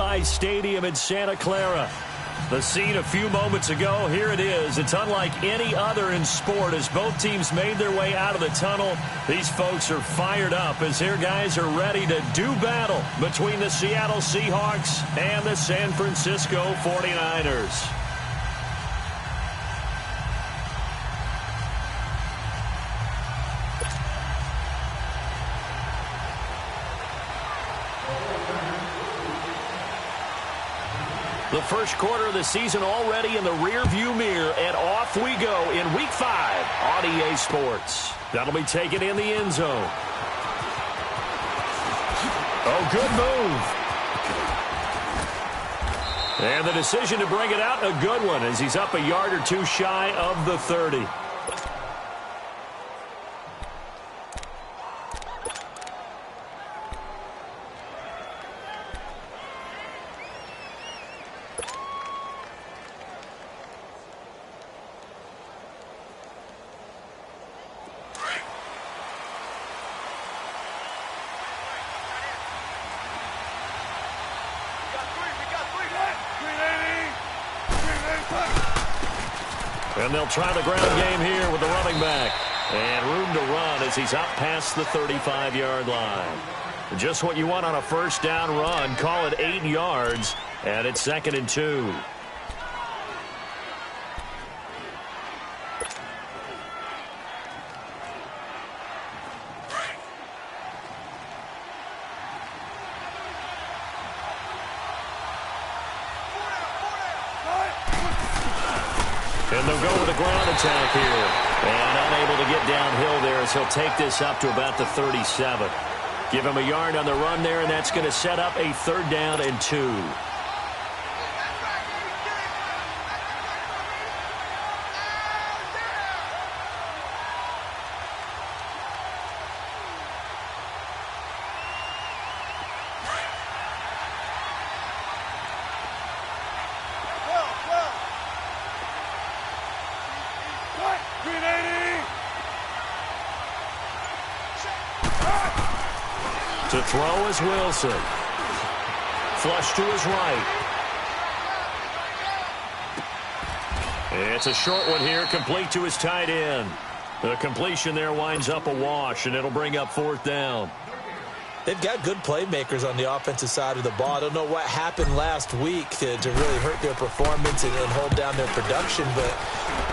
Levi's Stadium in Santa Clara. The scene a few moments ago, here it is. It's unlike any other in sport as both teams made their way out of the tunnel. These folks are fired up as their guys are ready to do battle between the Seattle Seahawks and the San Francisco 49ers. The first quarter of the season already in the rearview mirror, and off we go in Week 5 on EA Sports. That'll be taken in the end zone. Oh, good move. And the decision to bring it out, a good one, as he's up a yard or two shy of the 30. And they'll try the ground game here with the running back. And room to run as he's out past the 35-yard line. Just what you want on a first down run. Call it 8 yards. And it's 2nd and 2. And they'll go with a ground attack here. And unable to get downhill there as he'll take this up to about the 37. Give him a yard on the run there, and that's going to set up a 3rd down and 2. To throw is Wilson. Flush to his right. It's a short one here, complete to his tight end. The completion there winds up a wash, and it'll bring up 4th down. They've got good playmakers on the offensive side of the ball. I don't know what happened last week to really hurt their performance and hold down their production, but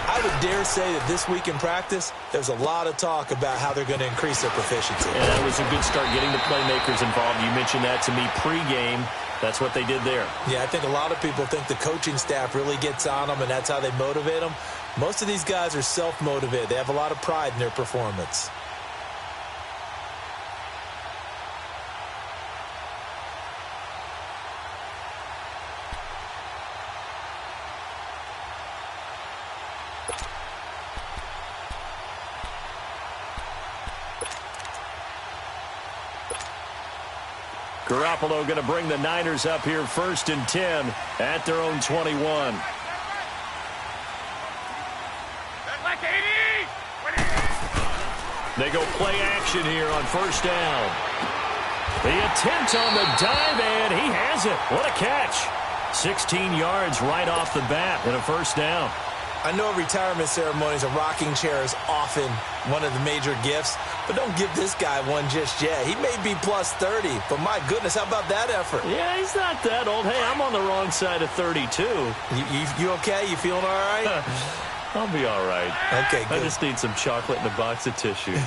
I would dare say that this week in practice, there's a lot of talk about how they're going to increase their proficiency. And that was a good start, getting the playmakers involved. You mentioned that to me pregame. That's what they did there. Yeah, I think a lot of people think the coaching staff really gets on them, and that's how they motivate them. Most of these guys are self-motivated. They have a lot of pride in their performance. Garoppolo going to bring the Niners up here 1st and 10 at their own 21. They go play action here on 1st down. The attempt on the dive, and he has it. What a catch. 16 yards right off the bat and a 1st down. I know retirement ceremonies, a rocking chair is often one of the major gifts, but don't give this guy one just yet. He may be plus 30, but my goodness, how about that effort? Yeah, he's not that old. Hey, I'm on the wrong side of 32. You okay? You feeling all right? I'll be all right. Okay, good. I just need some chocolate and a box of tissues.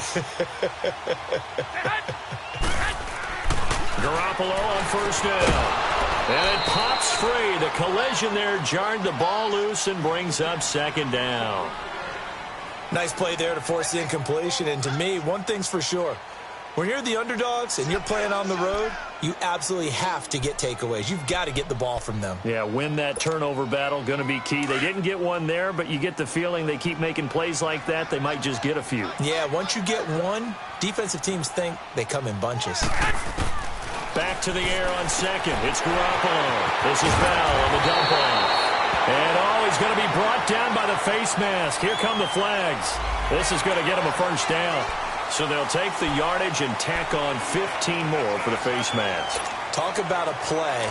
Garoppolo on 1st down. And it pops free. The collision there jarred the ball loose and brings up 2nd down. Nice play there to force the incompletion. And to me, one thing's for sure. When you're the underdogs and you're playing on the road, you absolutely have to get takeaways. You've got to get the ball from them. Yeah, win that turnover battle, going to be key. They didn't get one there, but you get the feeling they keep making plays like that, they might just get a few. Yeah, once you get one, defensive teams think they come in bunches. Back to the air on 2nd. It's Garoppolo. This is Bell on the dump off. And he's going to be brought down by the face mask. Here come the flags. This is going to get him a 1st down. So they'll take the yardage and tack on 15 more for the face mask. Talk about a play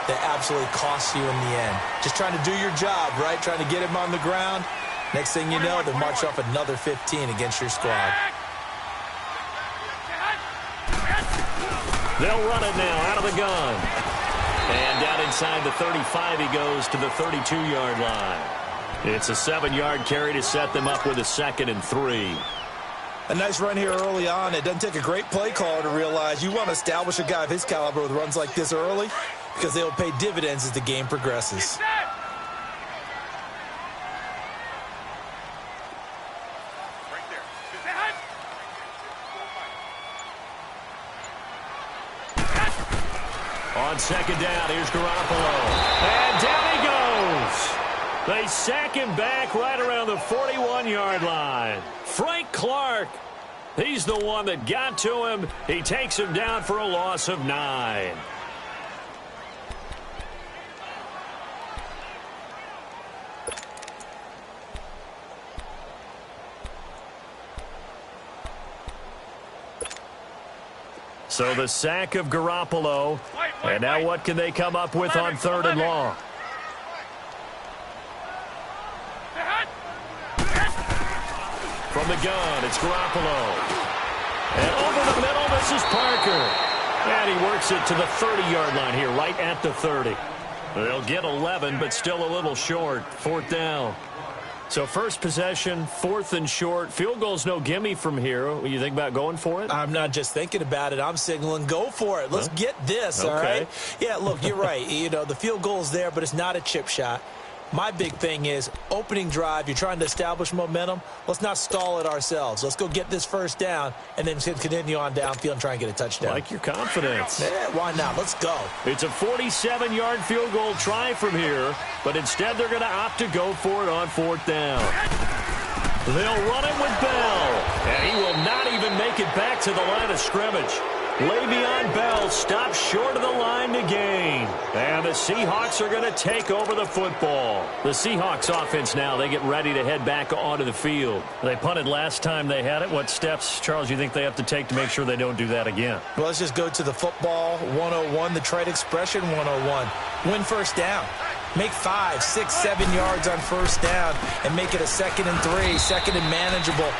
that absolutely costs you in the end. Just trying to do your job, right? Trying to get him on the ground. Next thing you know, they march off another 15 against your squad. They'll run it now out of the gun. And down inside the 35, he goes to the 32-yard line. It's a 7-yard carry to set them up with a 2nd and 3. A nice run here early on. It doesn't take a great play caller to realize you want to establish a guy of his caliber with runs like this early because they will pay dividends as the game progresses. On 2nd down, here's Garoppolo. And down he goes. They sack him back right around the 41-yard line. Frank Clark, he's the one that got to him. He takes him down for a loss of 9. So the sack of Garoppolo. And now what can they come up with on 3rd and long? From the gun, it's Garoppolo. And over the middle, this is Parker. And he works it to the 30-yard line here, right at the 30. They'll get 11, but still a little short. 4th down. So first possession, 4th and short. Field goal's no gimme from here. What, you think about going for it? I'm not just thinking about it. I'm signaling go for it. Let's get this, all right? Yeah, look, you're right. You know, the field goal's there, but it's not a chip shot. My big thing is opening drive. You're trying to establish momentum. Let's not stall it ourselves. Let's go get this 1st down and then continue on downfield and try and get a touchdown. Like your confidence. Yeah, why not? Let's go. It's a 47-yard field goal try from here, but instead they're going to opt to go for it on 4th down. They'll run it with Bell, and he will not even make it back to the line of scrimmage. Le'Veon Bell stops short of the line to gain. And the Seahawks are going to take over the football. The Seahawks offense now, they get ready to head back onto the field. They punted last time they had it. What steps, Charles, you think they have to take to make sure they don't do that again? Well, let's just go to the football 101, the trade expression 101. Win 1st down. Make 5, 6, 7 yards on 1st down and make it a 2nd and 3, 2nd and manageable.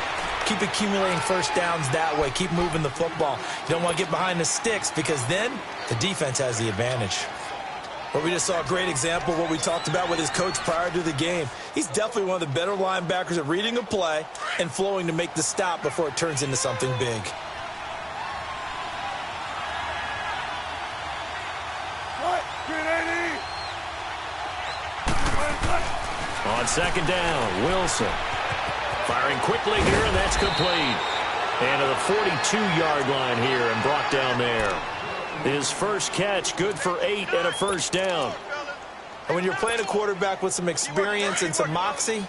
Keep accumulating 1st downs that way. Keep moving the football. You don't want to get behind the sticks because then the defense has the advantage. Well, we just saw a great example of what we talked about with his coach prior to the game. He's definitely one of the better linebackers at reading a play and flowing to make the stop before it turns into something big. On 2nd down, Wilson. Firing quickly here, and that's complete. And to the 42-yard line here and brought down there. His first catch, good for 8 and a 1st down. And when you're playing a quarterback with some experience and some moxie,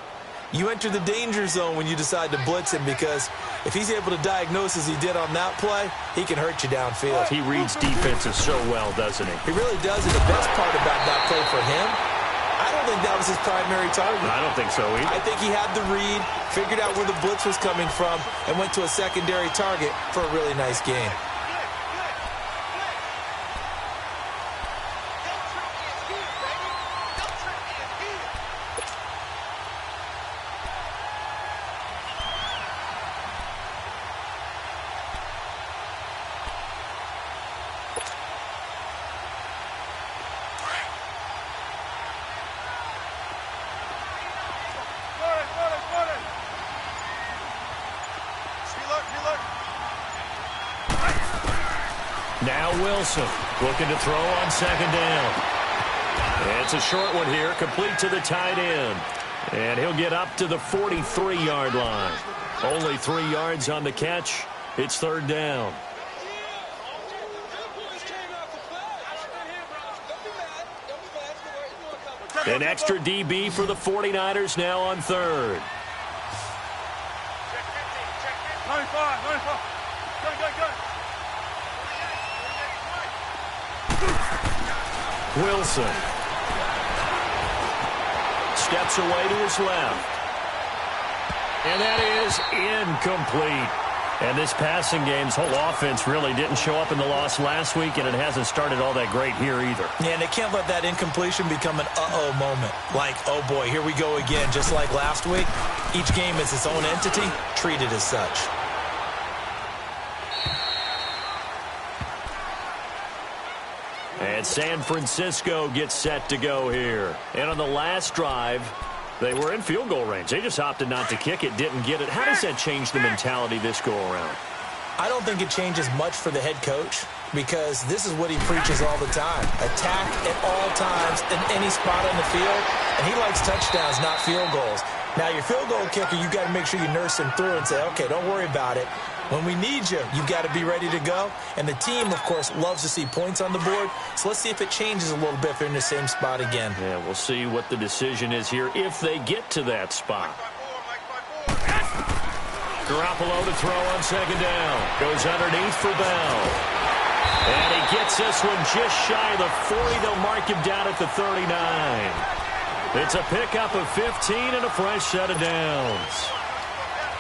you enter the danger zone when you decide to blitz him because if he's able to diagnose as he did on that play, he can hurt you downfield. He reads defenses so well, doesn't he? He really does, and the best part about that play for him, I don't think that was his primary target. I don't think so either. I think he had the read, figured out where the blitz was coming from, and went to a secondary target for a really nice game. Now Wilson looking to throw on 2nd down. It's a short one here, complete to the tight end. And he'll get up to the 43-yard line. Only 3 yards on the catch. It's 3rd down. An extra DB for the 49ers now on 3rd. 95. Go. Wilson steps away to his left. And that is incomplete. And this passing game's whole offense really didn't show up in the loss last week, and it hasn't started all that great here either. Yeah, and they can't let that incompletion become an uh-oh moment. Like, oh boy, here we go again. Just like last week, each game is its own entity, treated as such. And San Francisco gets set to go here. And on the last drive, they were in field goal range. They just opted not to kick it, didn't get it. How does that change the mentality this go-around? I don't think it changes much for the head coach because this is what he preaches all the time. Attack at all times in any spot on the field, and he likes touchdowns, not field goals. Now, your field goal kicker, you've got to make sure you nurse him through and say, okay, don't worry about it. When we need you, you've got to be ready to go. And the team, of course, loves to see points on the board. So let's see if it changes a little bit if they're in the same spot again. Yeah, we'll see what the decision is here if they get to that spot. Garoppolo to throw on second down. Goes underneath for Bell. And he gets this one just shy of the 40. They'll mark him down at the 39. It's a pickup of 15 and a fresh set of downs.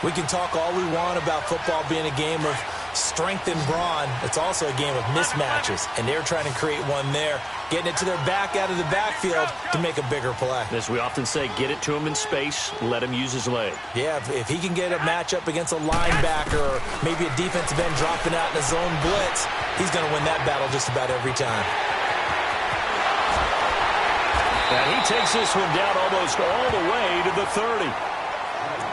We can talk all we want about football being a game of strength and brawn. It's also a game of mismatches, and they're trying to create one there, getting it to their back out of the backfield to make a bigger play. As we often say, get it to him in space, let him use his leg. Yeah, if he can get a matchup against a linebacker or maybe a defensive end dropping out in a zone blitz, he's going to win that battle just about every time. And he takes this one down almost all the way to the 30.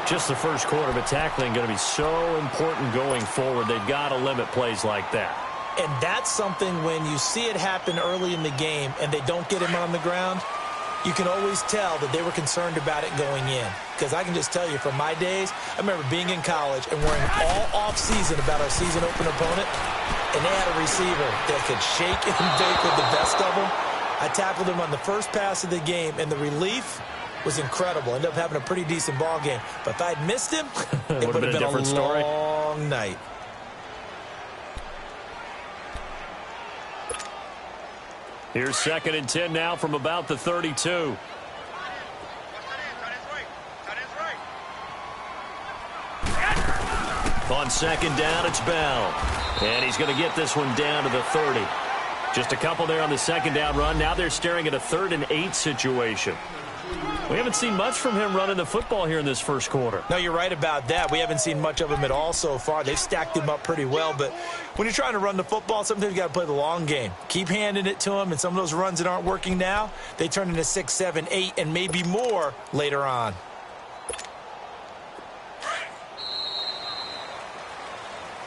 Just the first quarter, but tackling going to be so important going forward. They've got to limit plays like that. And that's something when you see it happen early in the game and they don't get him on the ground, you can always tell that they were concerned about it going in. Because I can just tell you from my days, I remember being in college and worrying all off-season about our season open opponent, and they had a receiver that could shake and bake with the best of them. I tackled him on the first pass of the game, and the relief was incredible. Ended up having a pretty decent ball game. But if I'd missed him, it would have been a different story. Long night. Here's 2nd and 10 now from about the 32. On second down, it's Bell. And he's going to get this one down to the 30. Just a couple there on the second down run. Now they're staring at a 3rd and 8 situation. We haven't seen much from him running the football here in this first quarter. No, you're right about that. We haven't seen much of him at all so far. They've stacked him up pretty well, but when you're trying to run the football, sometimes you got to play the long game. Keep handing it to him, and some of those runs that aren't working now, they turn into 6, 7, 8, and maybe more later on.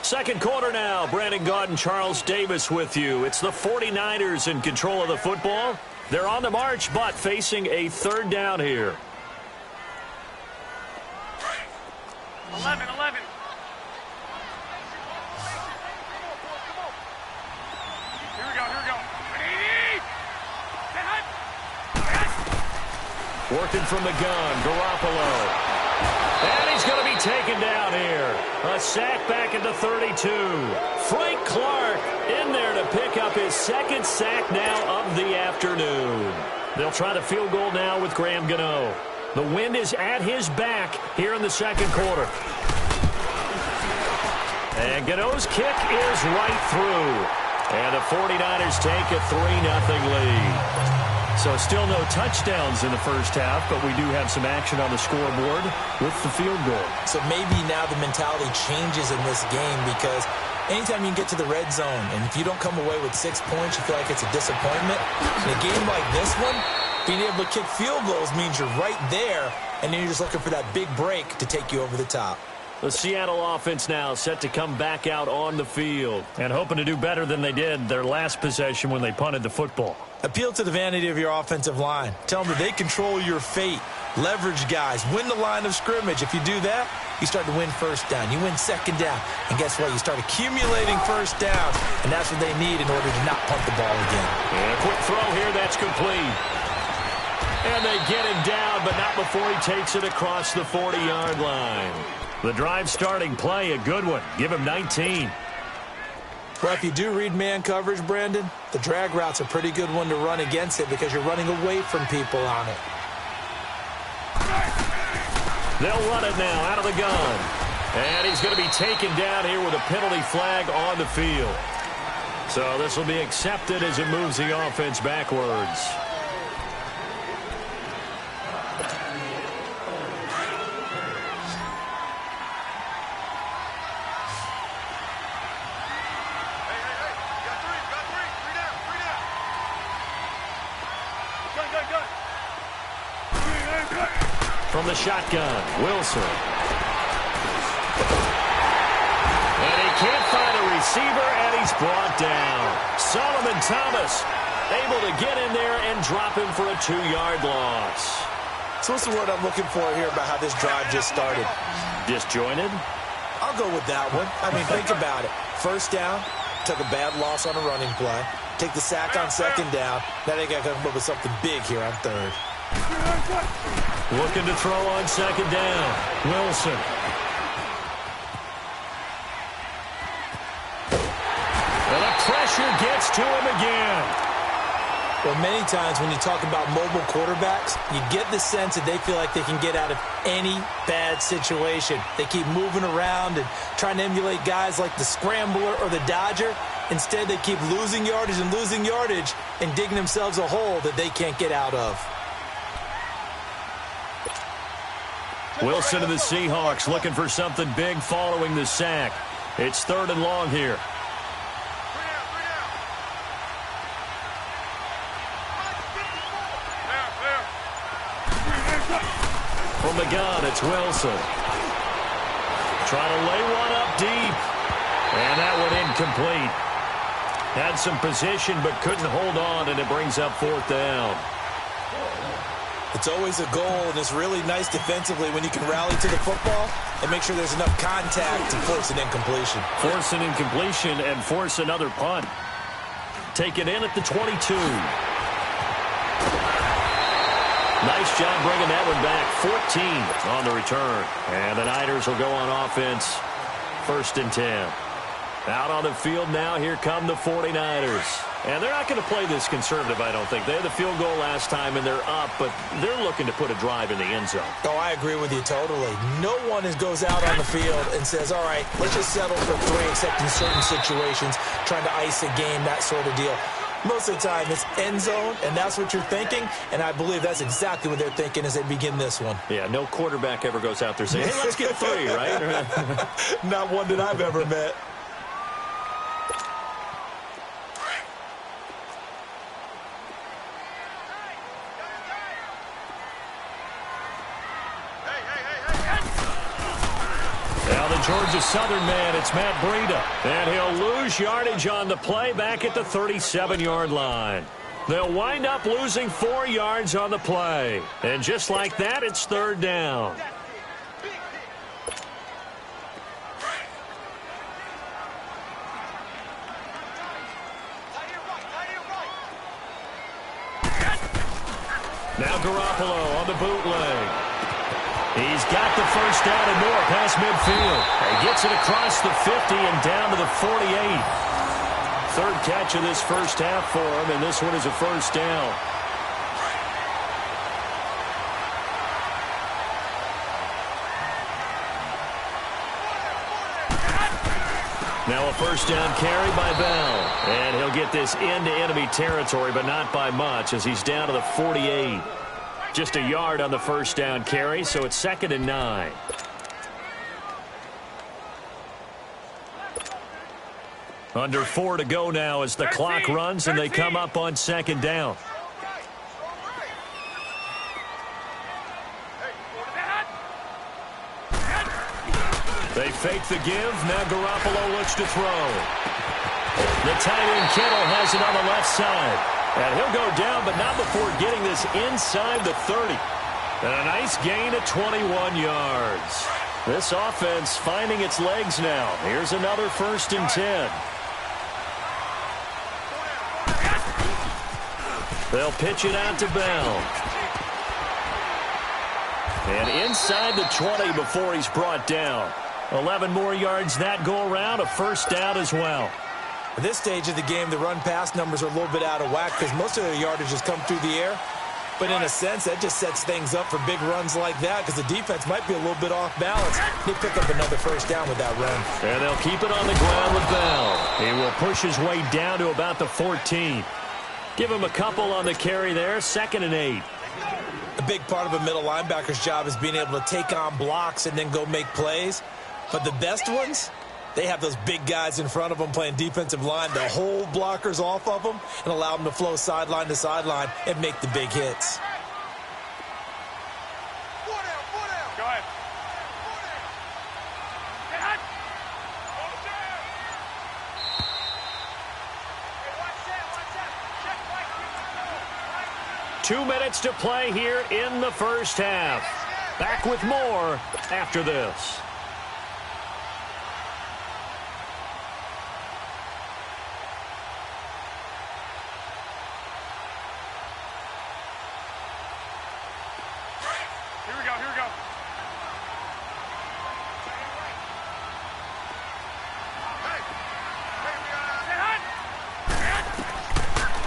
Second quarter now. Brandon Gaudin and Charles Davis with you. It's the 49ers in control of the football. They're on the march, but facing a 3rd down here. 11. Here we go. Working from the gun, Garoppolo. And he's going to be taken down here. A sack back at the 32. Frank Clark in there to pick up his 2nd sack now of the afternoon. They'll try the field goal now with Graham Gano. The wind is at his back here in the second quarter. And Gano's kick is right through. And the 49ers take a 3-0 lead. So still no touchdowns in the first half, but we do have some action on the scoreboard with the field goal. So maybe now the mentality changes in this game because anytime you can get to the red zone, and if you don't come away with 6 points, you feel like it's a disappointment. In a game like this one, being able to kick field goals means you're right there, and then you're just looking for that big break to take you over the top. The Seattle offense now set to come back out on the field and hoping to do better than they did their last possession when they punted the football. Appeal to the vanity of your offensive line. Tell them that they control your fate. Leverage guys. Win the line of scrimmage. If you do that, you start to win first down. You win second down. And guess what? You start accumulating first downs. And that's what they need in order to not punt the ball again. And a quick throw here. That's complete. And they get him down, but not before he takes it across the 40-yard line. The drive starting play, a good one. Give him 19. Well, if you do read man coverage, Brandon, the drag route's a pretty good one to run against it because you're running away from people on it. They'll run it now out of the gun. And he's going to be taken down here with a penalty flag on the field. So this will be accepted as it moves the offense backwards. From the shotgun, Wilson. And he can't find a receiver, and he's brought down. Solomon Thomas able to get in there and drop him for a 2-yard loss. So what's the word I'm looking for here about how this drive just started? Disjointed? I'll go with that one. I mean, think about it. First down, took a bad loss on a running play. Take the sack on second down. Now they got to come up with something big here on third. Looking to throw on second down. Wilson. And the pressure gets to him again. Well, many times when you talk about mobile quarterbacks, you get the sense that they feel like they can get out of any bad situation. They keep moving around and trying to emulate guys like the scrambler or the dodger. Instead, they keep losing yardage and digging themselves a hole that they can't get out of. Wilson of the Seahawks looking for something big following the sack. It's 3rd and long here. From the gun, it's Wilson. Trying to lay one up deep. And that one incomplete. Had some position but couldn't hold on, and it brings up 4th down. It's always a goal, and it's really nice defensively when you can rally to the football and make sure there's enough contact to force an incompletion. Force an incompletion and force another punt. Take it in at the 22. Nice job bringing that one back. 14 on the return. And the Niners will go on offense. 1st and 10. Out on the field now, here come the 49ers. And they're not going to play this conservative, I don't think. They had the field goal last time, and they're up, but they're looking to put a drive in the end zone. Oh, I agree with you totally. No one goes out on the field and says, all right, let's just settle for 3, except in certain situations, trying to ice a game, that sort of deal. Most of the time, it's end zone, and that's what you're thinking, and I believe that's exactly what they're thinking as they begin this one. Yeah, no quarterback ever goes out there saying, hey, let's get 3, right? Not one that I've ever met. Georgia Southern man, it's Matt Breida. And he'll lose yardage on the play back at the 37-yard line. They'll wind up losing 4 yards on the play. And just like that, it's 3rd down. Now Garoppolo on the bootleg. He's got the first down and more past midfield. He gets it across the 50 and down to the 48. 3rd catch of this first half for him, and this one is a 1st down. Now a 1st down carry by Bell. And he'll get this into enemy territory, but not by much as he's down to the 48. Just a yard on the 1st down carry, so it's 2nd and 9. Under 4 to go now as the clock runs and they come up on 2nd down. They fake the give. Now Garoppolo looks to throw. The tight end Kittle has it on the left side. And he'll go down, but not before getting this inside the 30. And a nice gain of 21 yards. This offense finding its legs now. Here's another 1st and 10. They'll pitch it out to Bell. And inside the 20 before he's brought down. 11 more yards that go around, a 1st down as well. At this stage of the game, the run-pass numbers are a little bit out of whack because most of their yardage has come through the air. But in a sense, that just sets things up for big runs like that because the defense might be a little bit off balance. They pick up another first down with that run. And they'll keep it on the ground with Bell. He will push his way down to about the 14. Give him a couple on the carry there, 2nd and 8. A big part of a middle linebacker's job is being able to take on blocks and then go make plays. But the best ones, they have those big guys in front of them playing defensive line to hold blockers off of them and allow them to flow sideline to sideline and make the big hits. Go ahead. Get hot. 2 minutes to play here in the first half. Back with more after this. Here we go, here we go.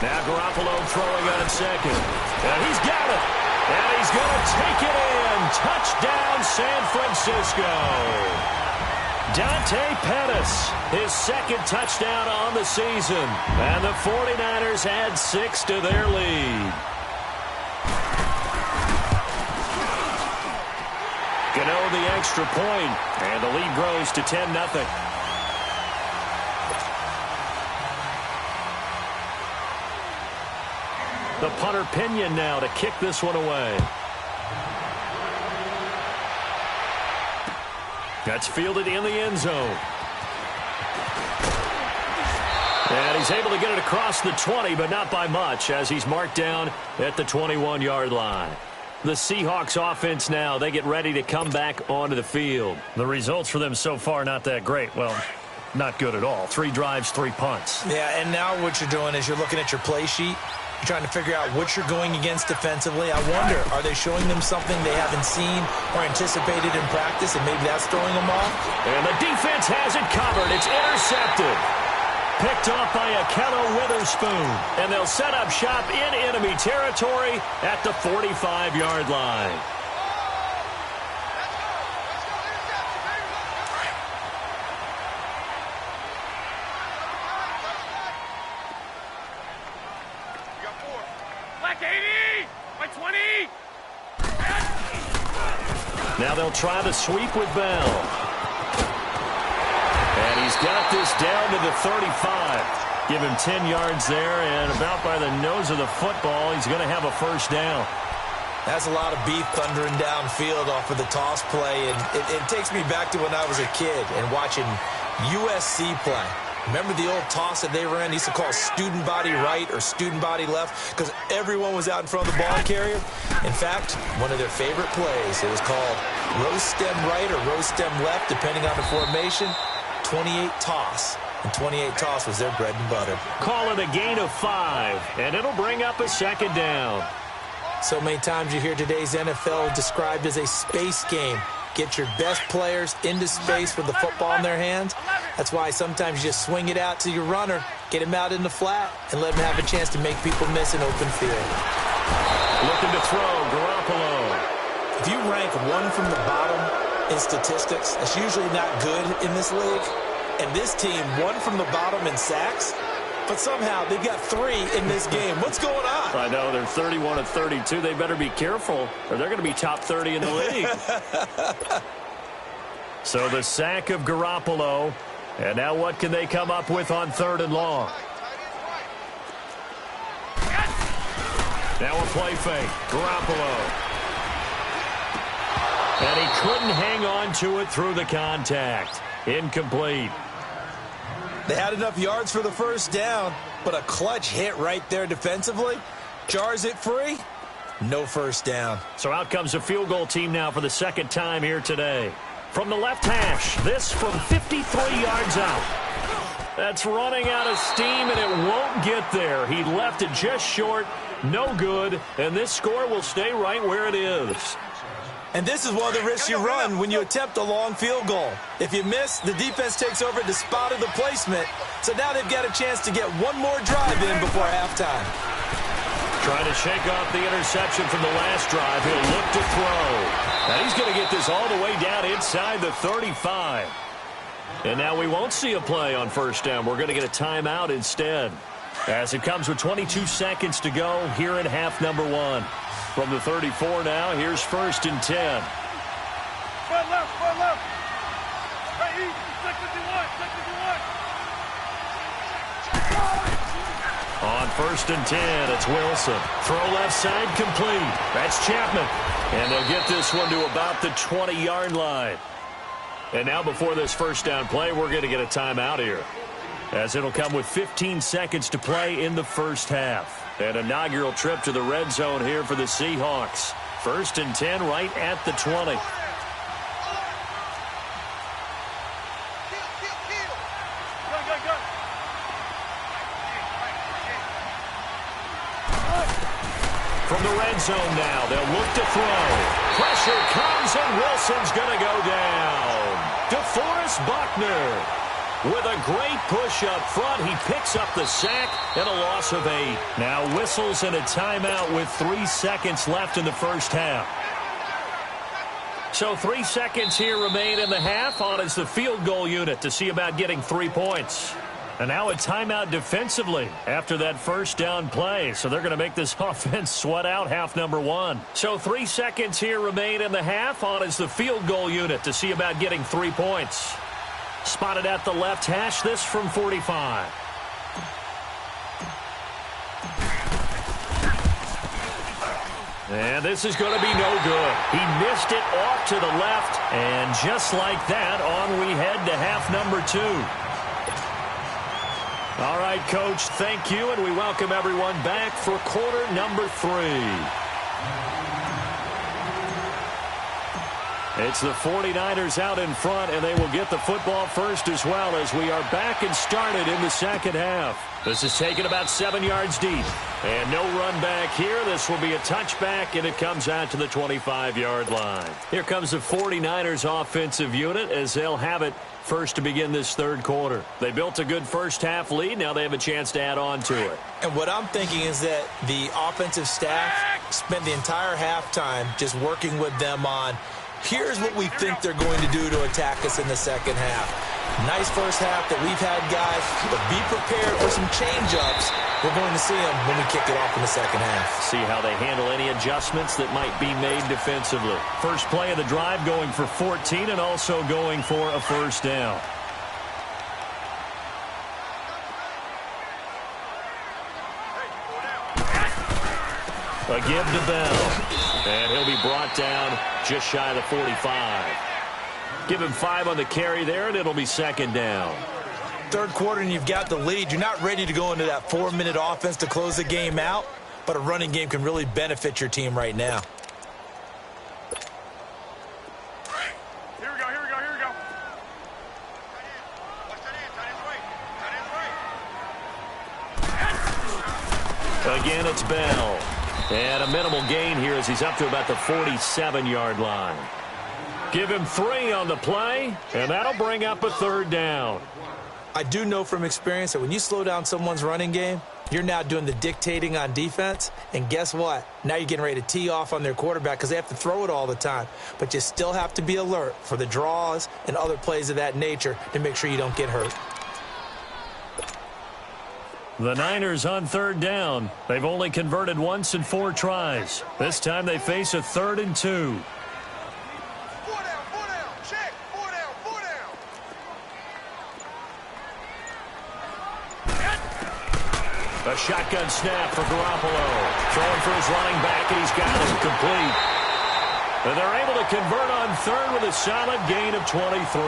Now Garoppolo throwing on 2nd. And he's got it. And he's going to take it in. Touchdown, San Francisco. Dante Pettis, his 2nd touchdown on the season. And the 49ers add 6 to their lead. Gano the extra point, and the lead grows to 10-0. The punter Pinion now to kick this one away. That's fielded in the end zone. And he's able to get it across the 20, but not by much, as he's marked down at the 21-yard line. The Seahawks offense now, they get ready to come back onto the field. The results for them so far not that great. Well, not good at all. 3 drives, 3 punts. Yeah, and now what you're doing is you're looking at your play sheet. You're trying to figure out what you're going against defensively. I wonder, are they showing them something they haven't seen or anticipated in practice, and maybe that's throwing them off? And the defense has it covered. It's intercepted. Picked off by Akello Witherspoon. And they'll set up shop in enemy territory at the 45-yard line. Black 80! My 20! Now they'll try the sweep with Bell. And he's got this down to the 35. Give him 10 yards there, and about by the nose of the football, he's going to have a first down. That's a lot of beef thundering downfield off of the toss play, and it takes me back to when I was a kid and watching USC play. Remember the old toss that they ran? They used to call student body right or student body left because everyone was out in front of the ball carrier. In fact, one of their favorite plays, it was called rose stem right or rose stem left, depending on the formation, 28 toss. And 28 toss was their bread and butter. Call it a gain of 5, and it'll bring up a second down. So many times you hear today's NFL described as a space game. Get your best players into space with the football in their hands. That's why sometimes you just swing it out to your runner, get him out in the flat, and let him have a chance to make people miss an open field. Looking to throw, Garoppolo. If you rank one from the bottom in statistics, that's usually not good in this league. And this team, one from the bottom in sacks, but somehow they've got 3 in this game. What's going on? I know, they're 31 of 32. They better be careful, or they're going to be top 30 in the league. So the sack of Garoppolo. And now what can they come up with on 3rd and long? Now a play fake. Garoppolo. And he couldn't hang on to it through the contact. Incomplete. They had enough yards for the first down, but a clutch hit right there defensively. Jars it free. No first down. So out comes a field goal team now for the 2nd time here today. From the left hash, this from 53 yards out. That's running out of steam, and it won't get there. He left it just short, no good, and this score will stay right where it is. And this is one of the risks you run when you attempt a long field goal. If you miss, the defense takes over the spot of the placement. So now they've got a chance to get one more drive in before halftime. Trying to shake off the interception from the last drive. He'll look to throw. And he's going to get this all the way down inside the 35. And now we won't see a play on first down. We're going to get a timeout instead. As it comes with 22 seconds to go here in half number one. From the 34 now, here's 1st and 10. Front left, front left. Hey, easy. Check what you want, check what you want. On 1st and 10, it's Wilson. Throw left side complete. That's Chapman. And they'll get this one to about the 20-yard line. And now before this first down play, we're going to get a timeout here, as it'll come with 15 seconds to play in the first half. An inaugural trip to the red zone here for the Seahawks. 1st and 10 right at the 20. From the red zone now, they'll look to throw. Pressure comes, and Wilson's going to go down. DeForest Buckner with a great push up front. He picks up the sack and a loss of 8. Now whistles and a timeout with 3 seconds left in the first half. So 3 seconds here remain in the half. On is the field goal unit to see about getting 3 points. And now a timeout defensively after that first down play. So they're going to make this offense sweat out half number one. So 3 seconds here remain in the half. On is the field goal unit to see about getting 3 points. Spotted at the left hash, this from 45. And this is going to be no good. He missed it off to the left. And just like that, on we head to half number 2. All right, Coach, thank you, and we welcome everyone back for quarter number 3. It's the 49ers out in front, and they will get the football first as well, as we are back and started in the second half. This is taken about 7 yards deep. And no run back here. This will be a touchback, and it comes out to the 25-yard line. Here comes the 49ers offensive unit as they'll have it first to begin this third quarter. They built a good first half lead. Now they have a chance to add on to it. And what I'm thinking is that the offensive staff spent the entire halftime just working with them on, here's what we think they're going to do to attack us in the second half. Nice first half that we've had, guys, but be prepared for some change-ups. We're going to see them when we kick it off in the second half. See how they handle any adjustments that might be made defensively. First play of the drive going for 14 and also going for a first down. A give to Bell. And he'll be brought down just shy of the 45. Give him 5 on the carry there, and it'll be second down. Third quarter, and you've got the lead. You're not ready to go into that 4-minute offense to close the game out, but a running game can really benefit your team right now. Here we go, here we go, here we go. Again, it's Bell. And a minimal gain here as he's up to about the 47-yard line. Give him 3 on the play, and that'll bring up a third down. I do know from experience that when you slow down someone's running game, you're now doing the dictating on defense. And guess what? Now you're getting ready to tee off on their quarterback because they have to throw it all the time. But you still have to be alert for the draws and other plays of that nature to make sure you don't get hurt. The Niners on third down. They've only converted once in 4 tries. This time they face a 3rd and 2. A shotgun snap for Garoppolo. Throwing for his running back, and he's got it complete. And they're able to convert on third with a solid gain of 23.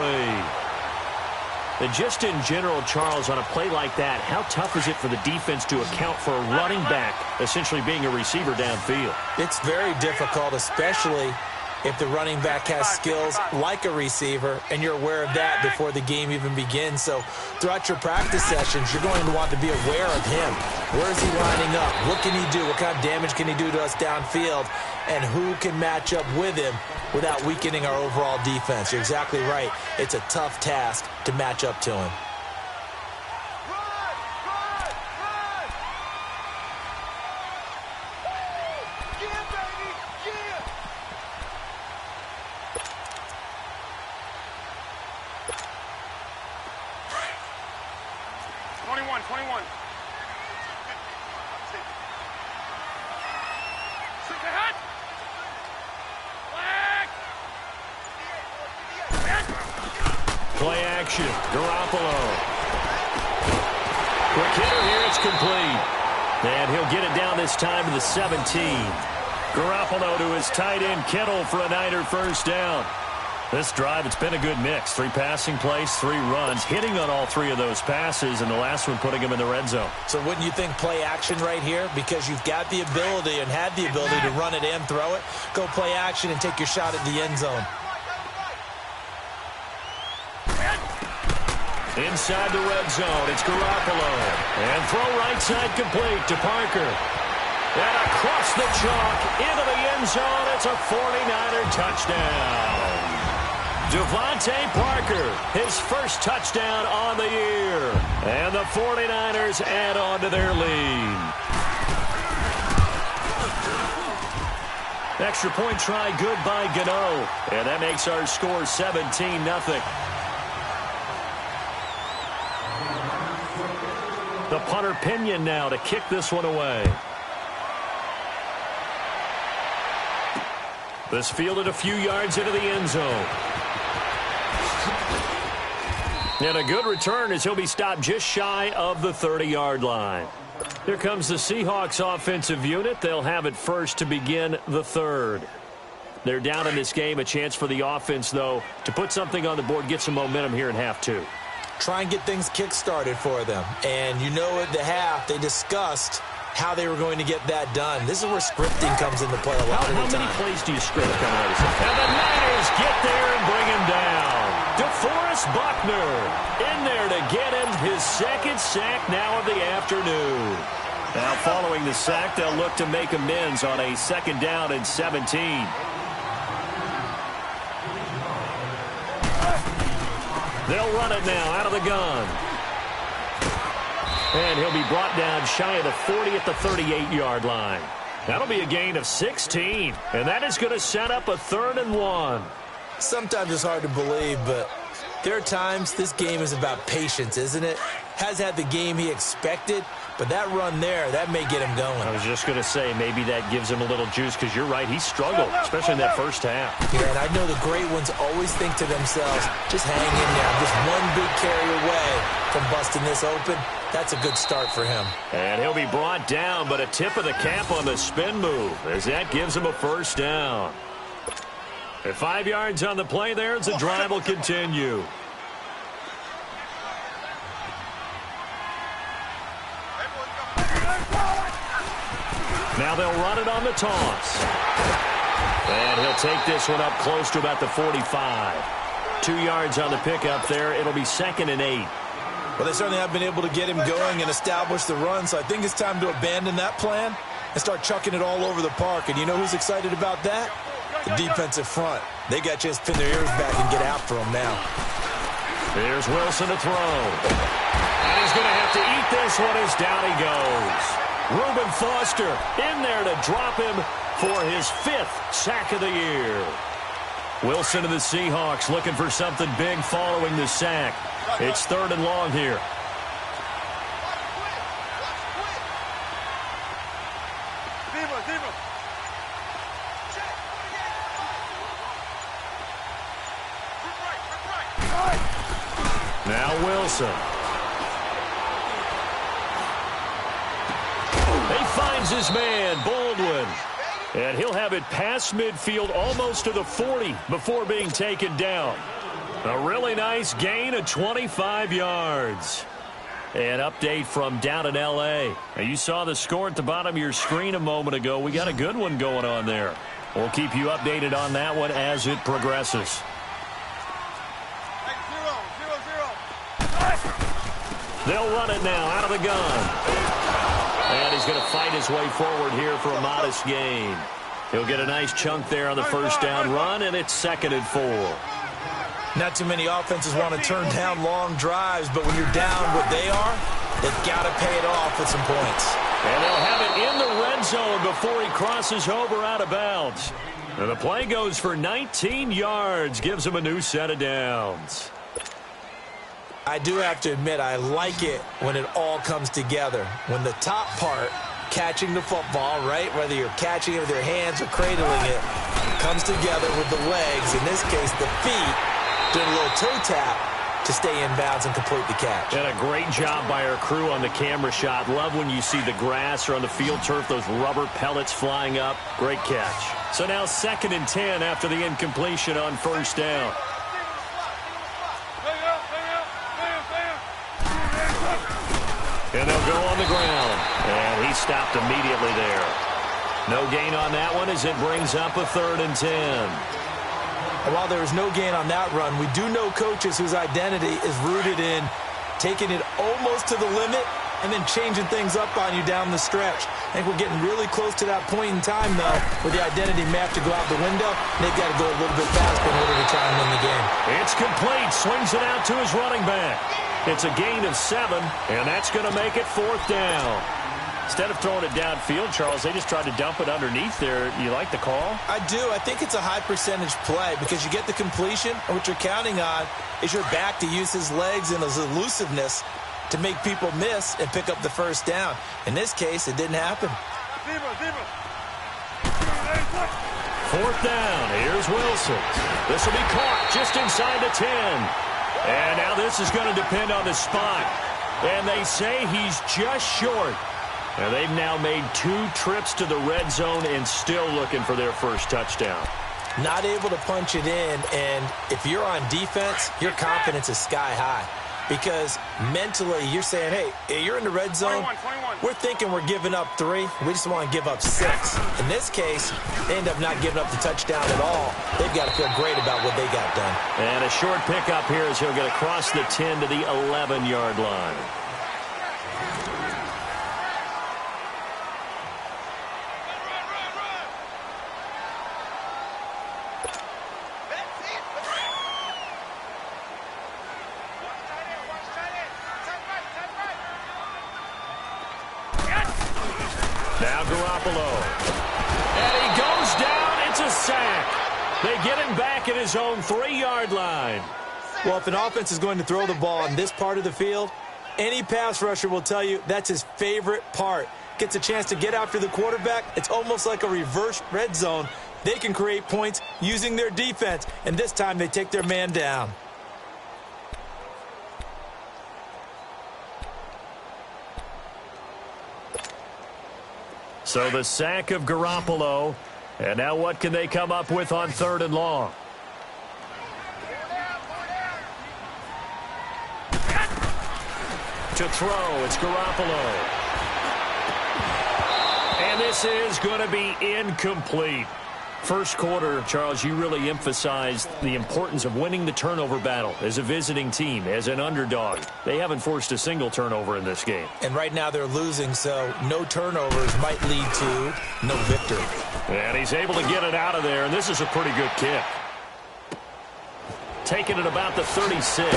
And just in general, Charles, on a play like that, how tough is it for the defense to account for a running back essentially being a receiver downfield? It's very difficult, especially if the running back has skills like a receiver, and you're aware of that before the game even begins. So throughout your practice sessions, you're going to want to be aware of him. Where is he lining up? What can he do? What kind of damage can he do to us downfield? And who can match up with him without weakening our overall defense? You're exactly right. It's a tough task to match up to him. play action. Garoppolo. Quick hitter here. It's complete. And he'll get it down this time to the 17. Garoppolo to his tight end, Kittle, for a Niner first down. This drive, it's been a good mix. 3 passing plays, 3 runs, hitting on all 3 of those passes, and the last one putting him in the red zone. So wouldn't you think play action right here? Because you've got the ability and had the ability to run it and throw it. Go play action and take your shot at the end zone. Inside the red zone, it's Garoppolo. And throw right side complete to Parker. And across the chalk into the end zone. It's a 49er touchdown. Devontae Parker, his first touchdown on the year. And the 49ers add on to their lead. Extra point try good by Gano. And that makes our score 17-0. The punter Pinion now to kick this one away. This fielded a few yards into the end zone. And a good return as he'll be stopped just shy of the 30-yard line. Here comes the Seahawks offensive unit. They'll have it first to begin the third. They're down in this game. A chance for the offense, though, to put something on the board, get some momentum here in half 2. Try and get things kick-started for them. And you know at the half, they discussed how they were going to get that done. This is where scripting comes into play a lot of the time. How many plays do you script coming out of this? And the Niners get there and bring him down. DeForest Buckner in there to get him his second sack now of the afternoon. Now following the sack, they'll look to make amends on a 2nd down and 17. They'll run it now out of the gun. And he'll be brought down shy of the 40 at the 38-yard line. That'll be a gain of 16. And that is going to set up a 3rd and 1. Sometimes it's hard to believe, but there are times this game is about patience, isn't it? Has had the game he expected, but that run there, that may get him going. I was just going to say, maybe that gives him a little juice, because you're right, he struggled, especially in that first half. Yeah, and I know the great ones always think to themselves, just hang in there. I'm just one big carry away from busting this open. That's a good start for him. And he'll be brought down, but a tip of the cap on the spin move, as that gives him a first down. At 5 yards on the play there, as the drive will continue. Now they'll run it on the toss. And he'll take this one up close to about the 45. 2 yards on the pickup there. It'll be 2nd and 8. Well, they certainly have been able to get him going and establish the run, so I think it's time to abandon that plan and start chucking it all over the park. And you know who's excited about that? The defensive front. They got a chance to pin their ears back and get after him now. Here's Wilson to throw. And he's going to have to eat this one as down he goes. Reuben Foster in there to drop him for his 5th sack of the year. Wilson and the Seahawks looking for something big following the sack. It's 3rd and long here. Now Wilson. He finds his man, Baldwin. And he'll have it past midfield almost to the 40 before being taken down. A really nice gain of 25 yards. An update from down in L.A. Now, you saw the score at the bottom of your screen a moment ago. We got a good one going on there. We'll keep you updated on that one as it progresses. They'll run it now out of the gun. And he's going to fight his way forward here for a modest gain. He'll get a nice chunk there on the first down run, and it's 2nd and 4. Not too many offenses want to turn down long drives, but when you're down what they are, they've got to pay it off with some points. And they'll have it in the red zone before he crosses over out of bounds. And the play goes for 19 yards, gives him a new set of downs. I do have to admit, I like it when it all comes together. When the top part, catching the football, right, whether you're catching it with your hands or cradling it, comes together with the legs, in this case the feet, doing a little toe tap. to stay inbounds and complete the catch. And a great job by our crew on the camera shot. Love when you see the grass or on the field turf, those rubber pellets flying up. Great catch. So now 2nd and 10 after the incompletion on first down. And they'll go on the ground. And he stopped immediately there. No gain on that one as it brings up a 3rd and 10. And while there was no gain on that run, we do know coaches whose identity is rooted in taking it almost to the limit and then changing things up on you down the stretch. I think we're getting really close to that point in time, though, where the identity may have to go out the window. They've got to go a little bit faster in order to try and win the game. It's complete. Swings it out to his running back. It's a gain of 7, and that's going to make it 4th down. Instead of throwing it downfield, Charles, they just tried to dump it underneath there. You like the call? I do. I think it's a high-percentage play because you get the completion, and what you're counting on is your back to use his legs and his elusiveness to make people miss and pick up the first down. In this case, it didn't happen. 4th down. Here's Wilson. This will be caught just inside the 10. And now this is going to depend on the spot. And they say he's just short. And they've now made 2 trips to the red zone and still looking for their first touchdown. Not able to punch it in, and if you're on defense, your confidence is sky high. Because mentally, you're saying, hey, you're in the red zone. 21. We're thinking we're giving up 3. We just want to give up 6. In this case, they end up not giving up the touchdown at all. They've got to feel great about what they got done. And a short pickup here as he'll get across the 10 to the 11-yard line. Now Garoppolo. And he goes down. It's a sack. They get him back at his own 3-yard line. Well, if an offense is going to throw the ball on this part of the field, any pass rusher will tell you that's his favorite part. Gets a chance to get after the quarterback. It's almost like a reverse red zone. They can create points using their defense, and this time they take their man down. So the sack of Garoppolo. And now what can they come up with on 3rd and long? To throw, it's Garoppolo. And this is going to be incomplete. First quarter, Charles, you really emphasized the importance of winning the turnover battle as a visiting team, as an underdog. They haven't forced a single turnover in this game. And right now they're losing, so no turnovers might lead to no victory. And he's able to get it out of there, and this is a pretty good kick. Taking it about the 36.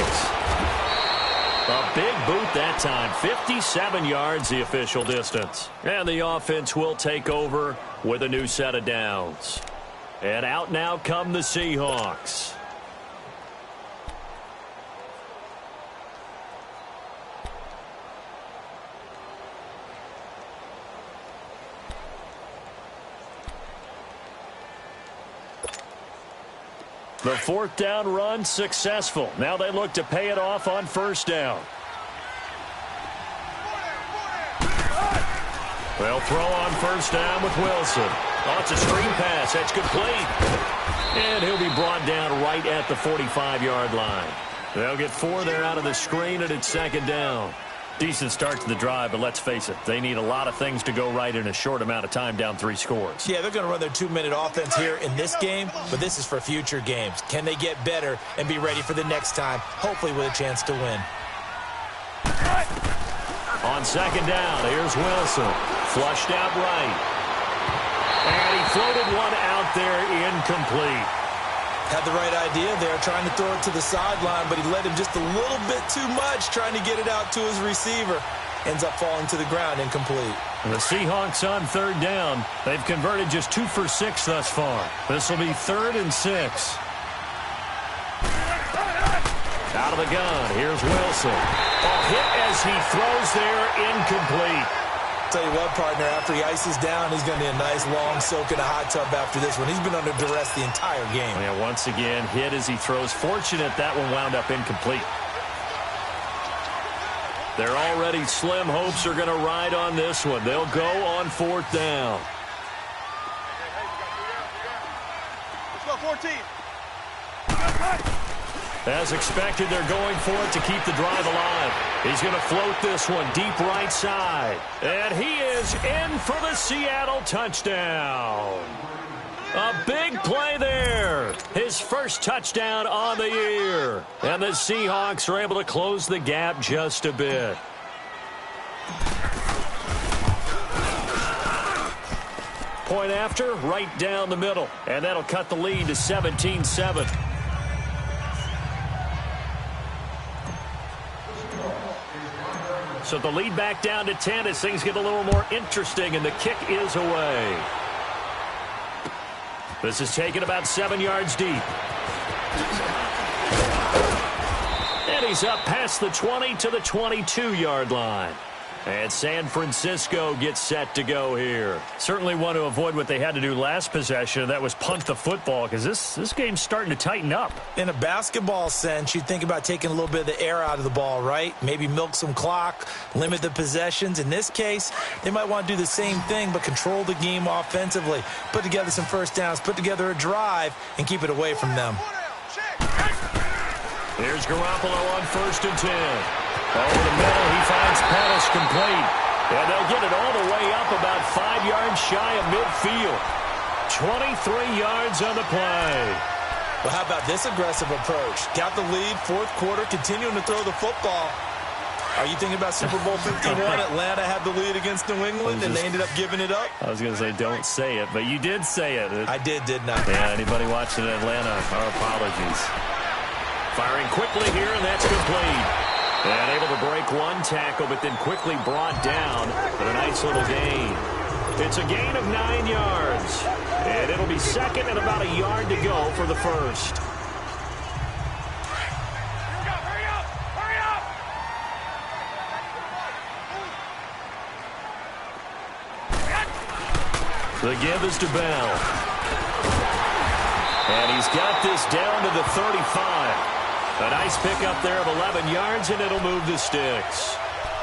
A big boot that time. 57 yards, the official distance. And the offense will take over with a new set of downs. And out now come the Seahawks. The 4th down run successful. Now they look to pay it off on 1st down. They'll throw on 1st down with Wilson. Oh, it's a screen pass. That's complete. And he'll be brought down right at the 45-yard line. They'll get 4 there out of the screen, and it's 2nd down. Decent start to the drive, but let's face it, they need a lot of things to go right in a short amount of time, down 3 scores. Yeah, they're going to run their 2-minute offense here in this game, but this is for future games. Can they get better and be ready for the next time, hopefully with a chance to win? On 2nd down, here's Wilson. Flushed out right. And he floated one out there incomplete. Had the right idea there, trying to throw it to the sideline, but he led him just a little bit too much, trying to get it out to his receiver. Ends up falling to the ground, incomplete. And the Seahawks on 3rd down. They've converted just 2 for 6 thus far. This will be 3rd and 6. Out of the gun, here's Wilson. A hit as he throws there, incomplete. Tell you what, partner, after he ices down, he's going to need a nice long soak in a hot tub after this one. He's been under duress the entire game. Yeah, once again, hit as he throws. Fortunate that one wound up incomplete. Their already slim hopes are going to ride on this one. They'll go on 4th down. Let's go, 14. As expected, they're going for it to keep the drive alive. He's going to float this one deep right side. And he is in for the Seattle touchdown. A big play there. His first touchdown on the year. And the Seahawks are able to close the gap just a bit. Point after, right down the middle. And that'll cut the lead to 17-7. So the lead back down to 10 as things get a little more interesting, and the kick is away. This is taken about 7 yards deep. And he's up past the 20 to the 22-yard line. And San Francisco gets set to go here. Certainly want to avoid what they had to do last possession, and that was punt the football, because this game's starting to tighten up. In a basketball sense, you think about taking a little bit of the air out of the ball, right? Maybe milk some clock, limit the possessions. In this case, they might want to do the same thing, but control the game offensively. Put together some first downs, put together a drive, and keep it away from them. Here's Garoppolo on 1st and 10. Over the middle, he finds Pettis complete. And they'll get it all the way up about 5 yards shy of midfield. 23 yards on the play. Well, how about this aggressive approach? Got the lead, 4th quarter, continuing to throw the football. Are you thinking about Super Bowl 51? Atlanta had the lead against New England, and they ended up giving it up? I was going to say, don't say it, but you did say it. I didn't I? Yeah, anybody watching Atlanta, our apologies. Firing quickly here, and that's complete. And able to break one tackle, but then quickly brought down for a nice little gain. It's a gain of 9 yards. And it'll be second and about a yard to go for the first. Hurry up! Hurry up! The give is to Bell. And he's got this down to the 35. A nice pickup there of 11 yards, and it'll move the sticks.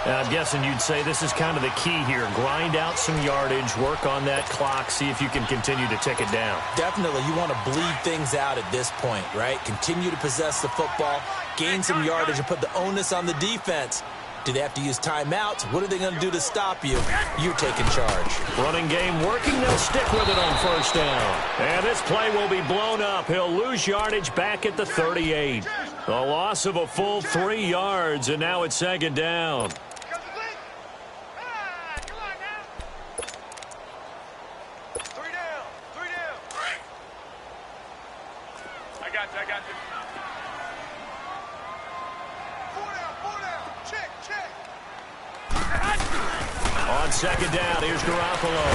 I'm guessing you'd say this is kind of the key here. Grind out some yardage, work on that clock, see if you can continue to tick it down. Definitely. You want to bleed things out at this point, right? Continue to possess the football, gain some yardage, and put the onus on the defense. Do they have to use timeouts? What are they going to do to stop you? You're taking charge. Running game working. They'll stick with it on 1st down. And this play will be blown up. He'll lose yardage back at the 38. A loss of a full 3 yards, and now it's 2nd down. Come on now. 3 down. 3 down. I got you. 4 down. Check. On 2nd down, here's Garoppolo.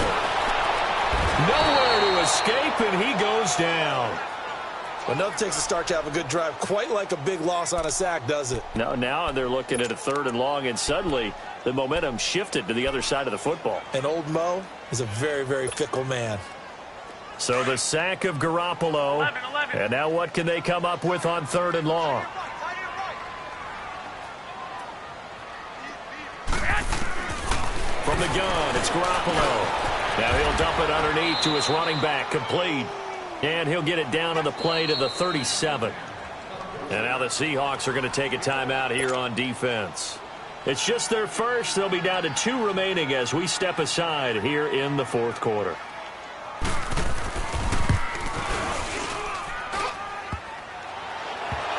Nowhere to escape, and he goes down. Enough takes a start to have a good drive. Quite like a big loss on a sack, does it? Now they're looking at a 3rd and long, and suddenly the momentum shifted to the other side of the football. And old Mo is a very, very fickle man. So the sack of Garoppolo. 11. And now what can they come up with on 3rd and long? From the gun, it's Garoppolo. Now he'll dump it underneath to his running back, complete. And he'll get it down on the play to the 37. And now the Seahawks are going to take a timeout here on defense. It's just their first. They'll be down to 2 remaining as we step aside here in the 4th quarter.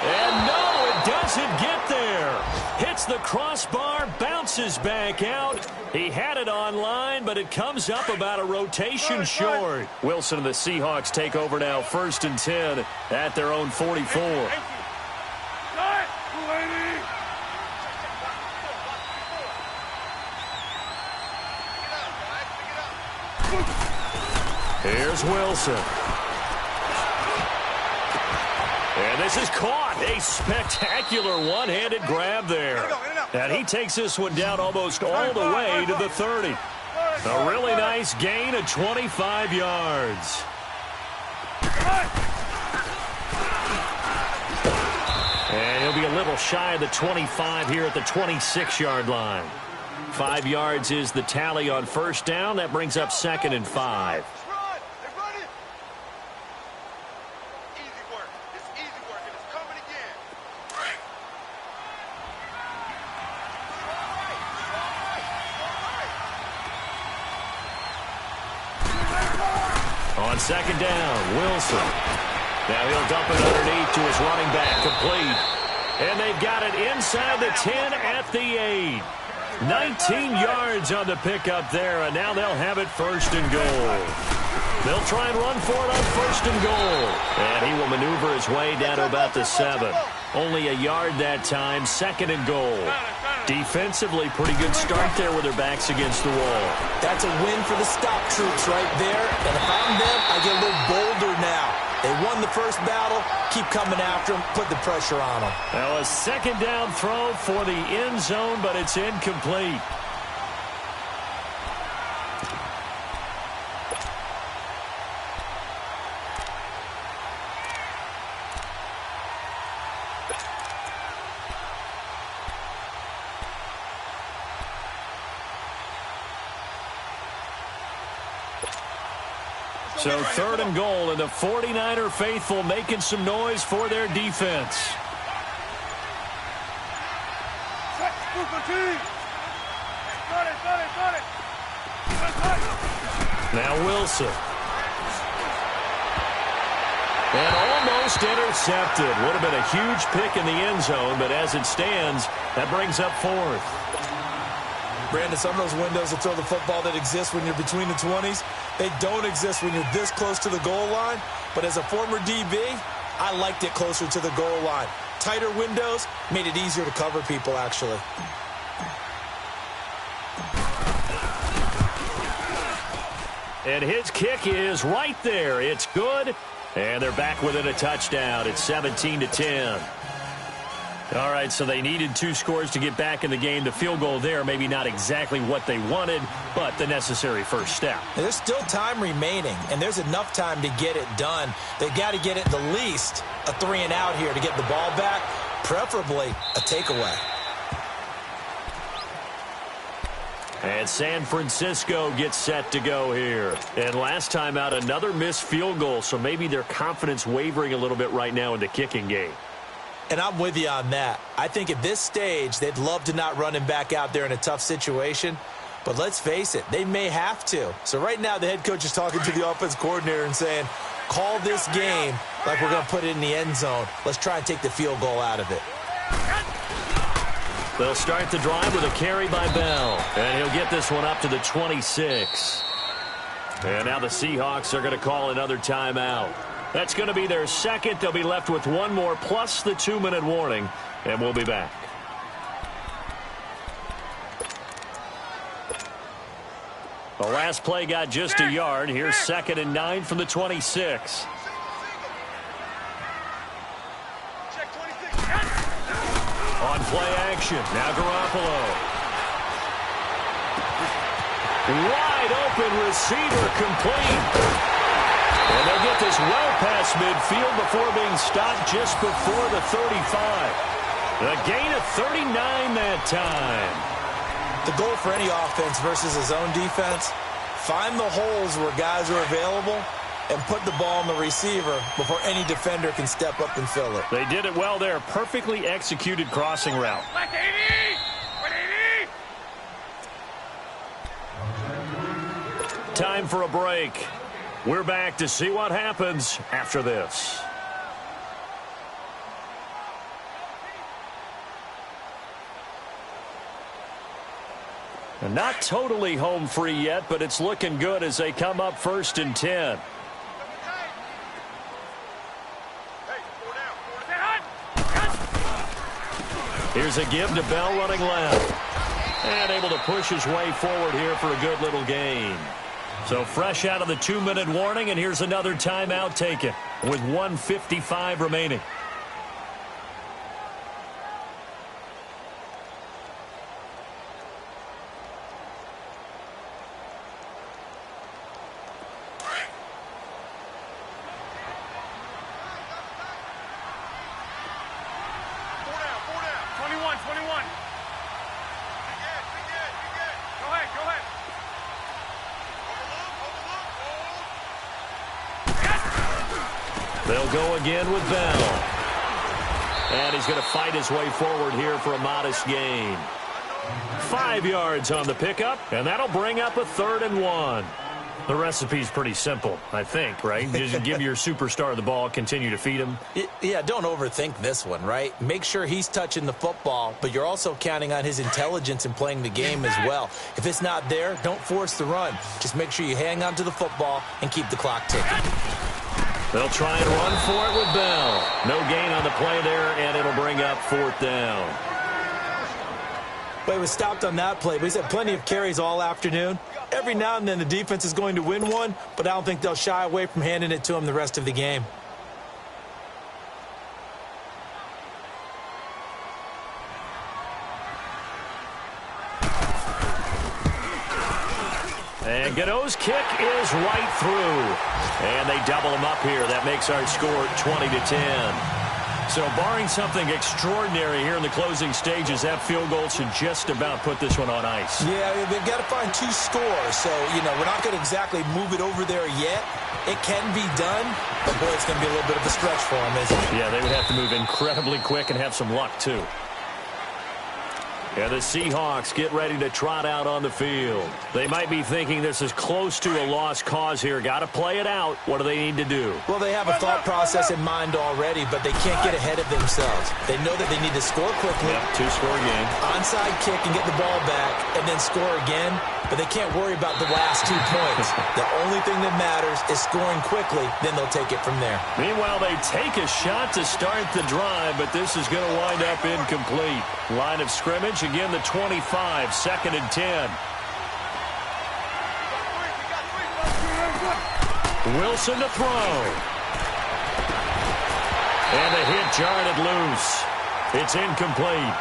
And no, it doesn't get there. Hits the crossbar, bounces back out. He had it on line, but it comes up about a rotation short. Wilson and the Seahawks take over now, 1st and 10 at their own 44. Here's Wilson. And this is caught. A spectacular one-handed grab there. And he takes this one down almost all the way to the 30. A really nice gain of 25 yards. And he'll be a little little shy of the 25 here at the 26-yard line. 5 yards is the tally on first down. That brings up 2nd and 5. On 2nd down, Wilson. Now he'll dump it underneath to his running back, complete. And they've got it inside the 10 at the 8. 19 yards on the pickup there, and now they'll have it 1st and goal. They'll try and run for it on 1st and goal. And he will maneuver his way down to about the 7. Only a yard that time, 2nd and goal. Defensively, pretty good start there with their backs against the wall. That's a win for the stop troops right there. And if I'm them, I get a little bolder now. They won the first battle. Keep coming after them. Put the pressure on them. Now a 2nd down throw for the end zone, but it's incomplete. So 3rd and goal, and the 49er faithful making some noise for their defense. Now Wilson. And almost intercepted. Would have been a huge pick in the end zone, but as it stands, that brings up 4th. Brandon, some of those windows to throw the football that exist when you're between the 20s, they don't exist when you're this close to the goal line. But as a former DB, I liked it closer to the goal line. Tighter windows made it easier to cover people, actually. And his kick is right there. It's good. And they're back within a touchdown. It's 17-10. All right, so they needed 2 scores to get back in the game. The field goal there, maybe not exactly what they wanted, but the necessary first step. There's still time remaining, and there's enough time to get it done. They've got to get it the least a 3 and out here to get the ball back, preferably a takeaway. And San Francisco gets set to go here. And last time out, another missed field goal, so maybe their confidence wavering a little bit right now in the kicking game. And I'm with you on that. I think at this stage, they'd love to not run him back out there in a tough situation. But let's face it, they may have to. So right now, the head coach is talking to the offense coordinator and saying, call this game like we're going to put it in the end zone. Let's try and take the field goal out of it. They'll start the drive with a carry by Bell. And he'll get this one up to the 26. And now the Seahawks are going to call another timeout. That's going to be their 2nd. They'll be left with 1 more plus the 2-minute warning, and we'll be back. The last play got just a yard. Here's 2nd and 9 from the 26. On play action. Now Garoppolo. Wide open receiver, complete. And they'll get this well past midfield before being stopped just before the 35. A gain of 39 that time. The goal for any offense versus his own defense, find the holes where guys are available and put the ball on the receiver before any defender can step up and fill it. They did it well there. Perfectly executed crossing route. Time for a break. We're back to see what happens after this. And not totally home free yet, but it's looking good as they come up 1st and 10. Here's a give to Bell running left. And able to push his way forward here for a good little gain. So fresh out of the 2-minute warning, and here's another timeout taken with 1:55 remaining. They'll go again with Bell. And he's going to fight his way forward here for a modest gain. 5 yards on the pickup, and that'll bring up a 3rd and 1. The recipe's pretty simple, I think, right? Just give your superstar the ball, continue to feed him. Yeah, don't overthink this one, right? Make sure he's touching the football, but you're also counting on his intelligence in playing the game as well. If it's not there, don't force the run. Just make sure you hang on to the football and keep the clock ticking. They'll try and run for it with Bell. No gain on the play there, and it'll bring up 4th down. Well, he was stopped on that play, but he's had plenty of carries all afternoon. Every now and then the defense is going to win one, but I don't think they'll shy away from handing it to him the rest of the game. And Godot's kick is right through. And they double him up here. That makes our score 20-10. So barring something extraordinary here in the closing stages, that field goal should just about put this one on ice. Yeah, they've got to find 2 scores. So, we're not going to exactly move it over there yet. It can be done, but, boy, it's going to be a little bit of a stretch for them, isn't it? Yeah, they would have to move incredibly quick and have some luck, too. And the Seahawks get ready to trot out on the field. They might be thinking this is close to a lost cause here. Got to play it out. What do they need to do? Well, they have a thought process in mind already, but they can't get ahead of themselves. They know that they need to score quickly. Yep, 2-score game. Onside kick and get the ball back, and then score again. But they can't worry about the last 2 points. The only thing that matters is scoring quickly, then they'll take it from there. Meanwhile, they take a shot to start the drive, but this is going to wind up incomplete. Line of scrimmage, again the 25, 2nd and 10. Wilson to throw. And the hit jarred it loose. It's incomplete.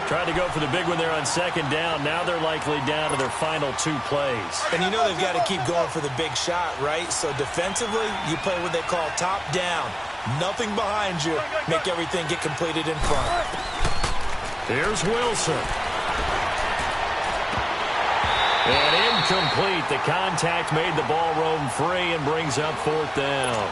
Tried to go for the big one there on 2nd down. Now they're likely down to their final 2 plays. And they've got to keep going for the big shot, right? So defensively, you play what they call top down. Nothing behind you. Make everything get completed in front. Here's Wilson. And incomplete. The contact made the ball roam free and brings up 4th down.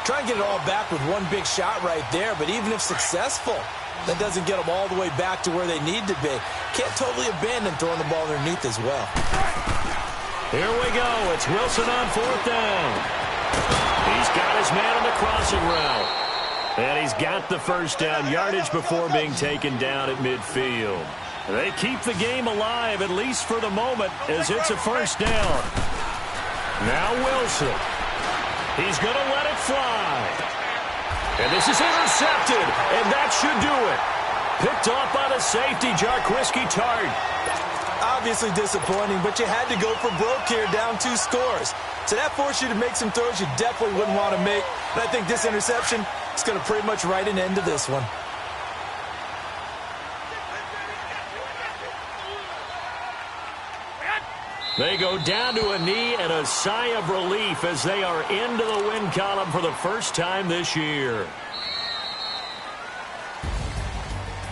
Try and get it all back with one big shot right there, but even if successful, that doesn't get them all the way back to where they need to be. Can't totally abandon throwing the ball underneath as well. Here we go. It's Wilson on 4th down. He's got his man on the crossing route. And he's got the 1st down yardage before being taken down at midfield. They keep the game alive, at least for the moment, as it's a 1st down. Now Wilson. He's going to let it fly. And this is intercepted, and that should do it. Picked off by the safety, Jarquiski Tart. Obviously disappointing, but you had to go for broke here, down 2 scores. So that forced you to make some throws you definitely wouldn't want to make. And I think this interception is going to pretty much write an end to this one. They go down to a knee and a sigh of relief as they are into the win column for the first time this year.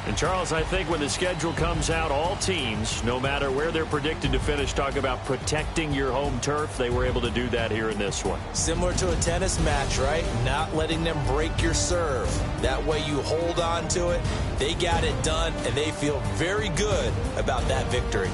And, Charles, I think when the schedule comes out, all teams, no matter where they're predicted to finish, talk about protecting your home turf. They were able to do that here in this one. Similar to a tennis match, right? Not letting them break your serve. That way you hold on to it. They got it done, and they feel very good about that victory.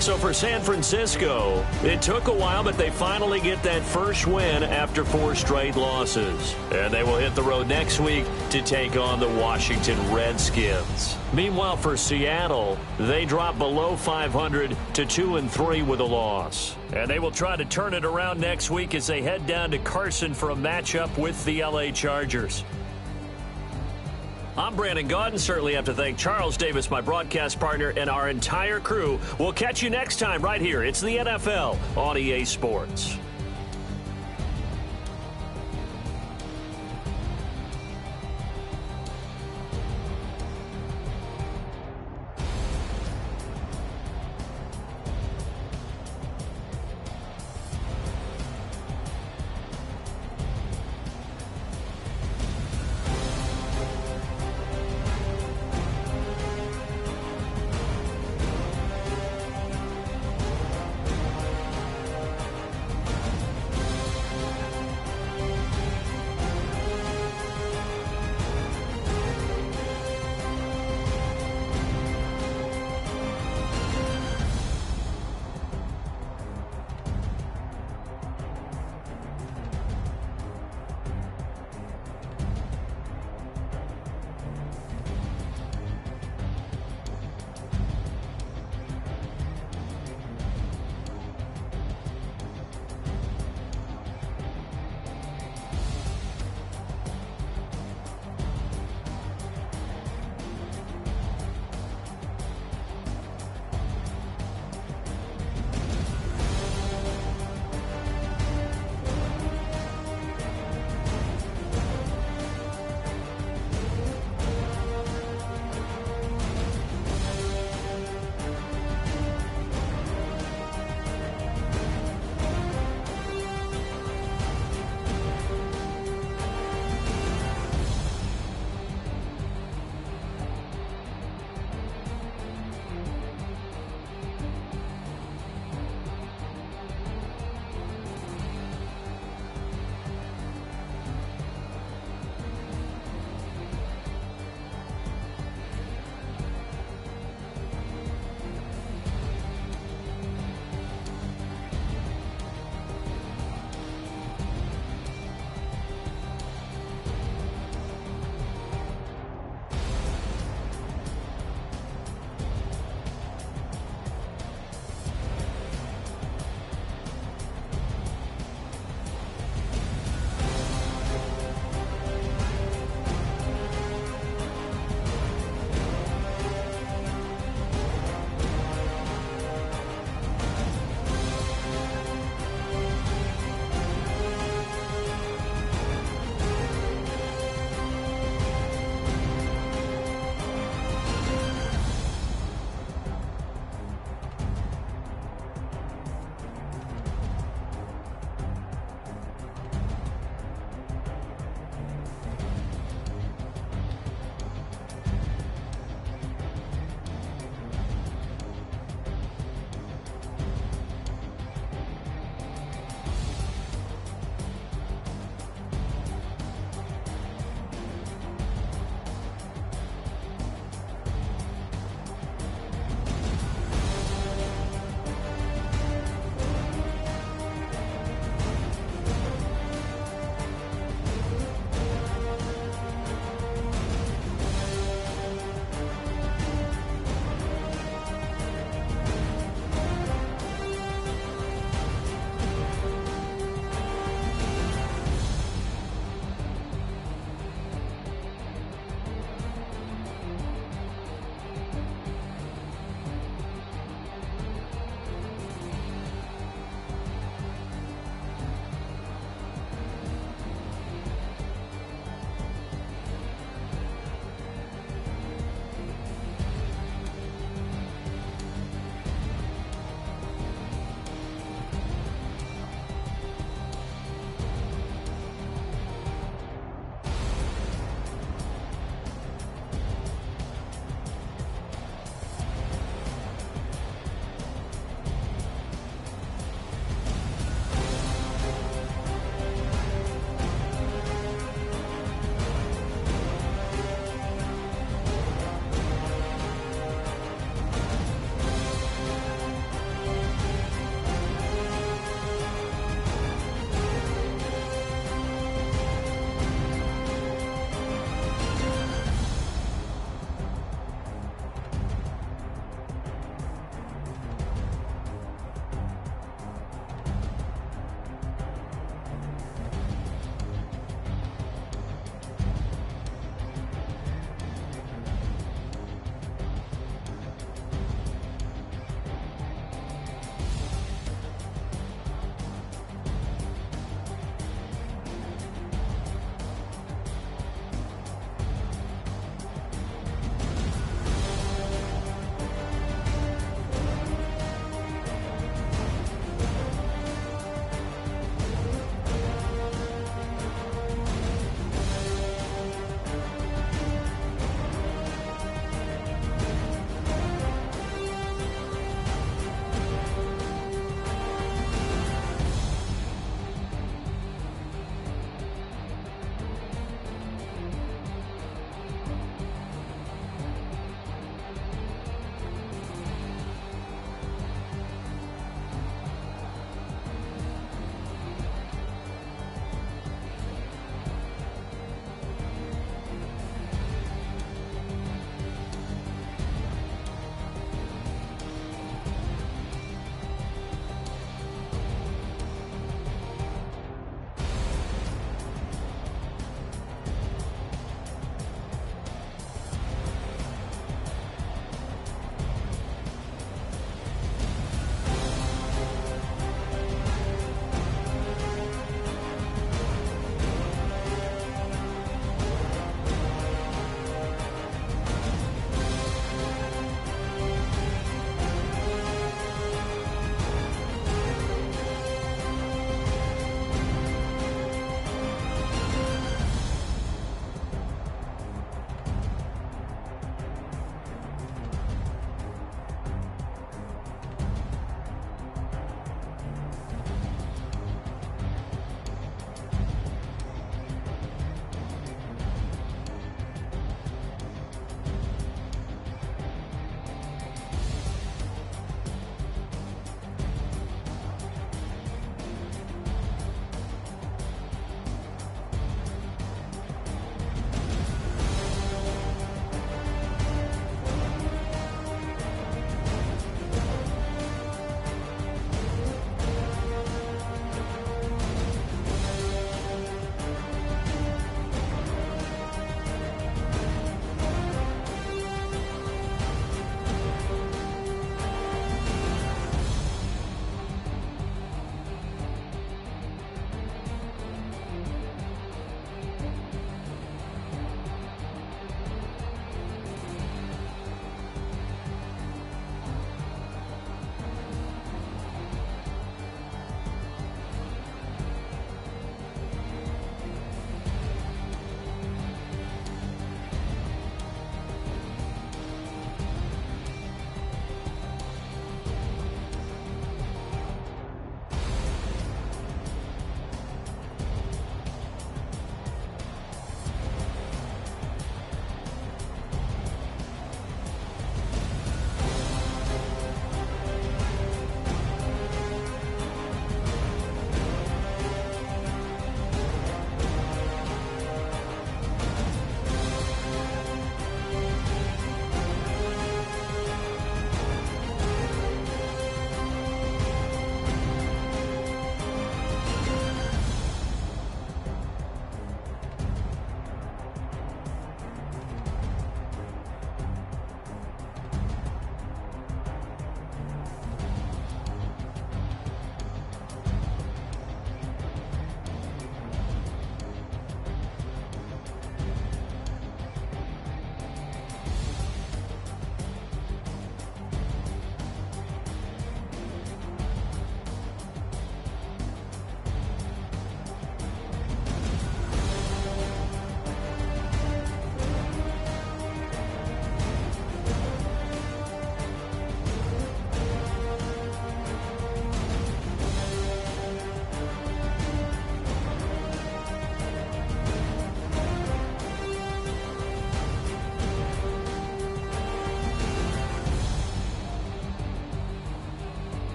So for San Francisco, it took a while, but they finally get that first win after 4 straight losses. And they will hit the road next week to take on the Washington Redskins. Meanwhile, for Seattle, they drop below 500 to 2-3 with a loss. And they will try to turn it around next week as they head down to Carson for a matchup with the LA Chargers. I'm Brandon Gaudin. Certainly have to thank Charles Davis, my broadcast partner, and our entire crew. We'll catch you next time right here. It's the NFL on EA Sports.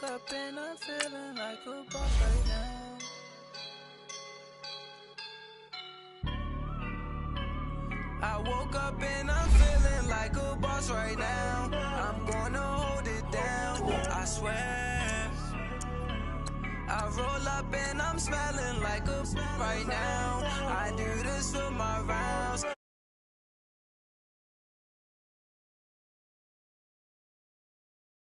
woke up and I'm feeling like a boss right now. I woke up and I'm feeling like a boss right now. I'm gonna hold it down, I swear. I roll up and I'm smelling like a right now. I do this for my round.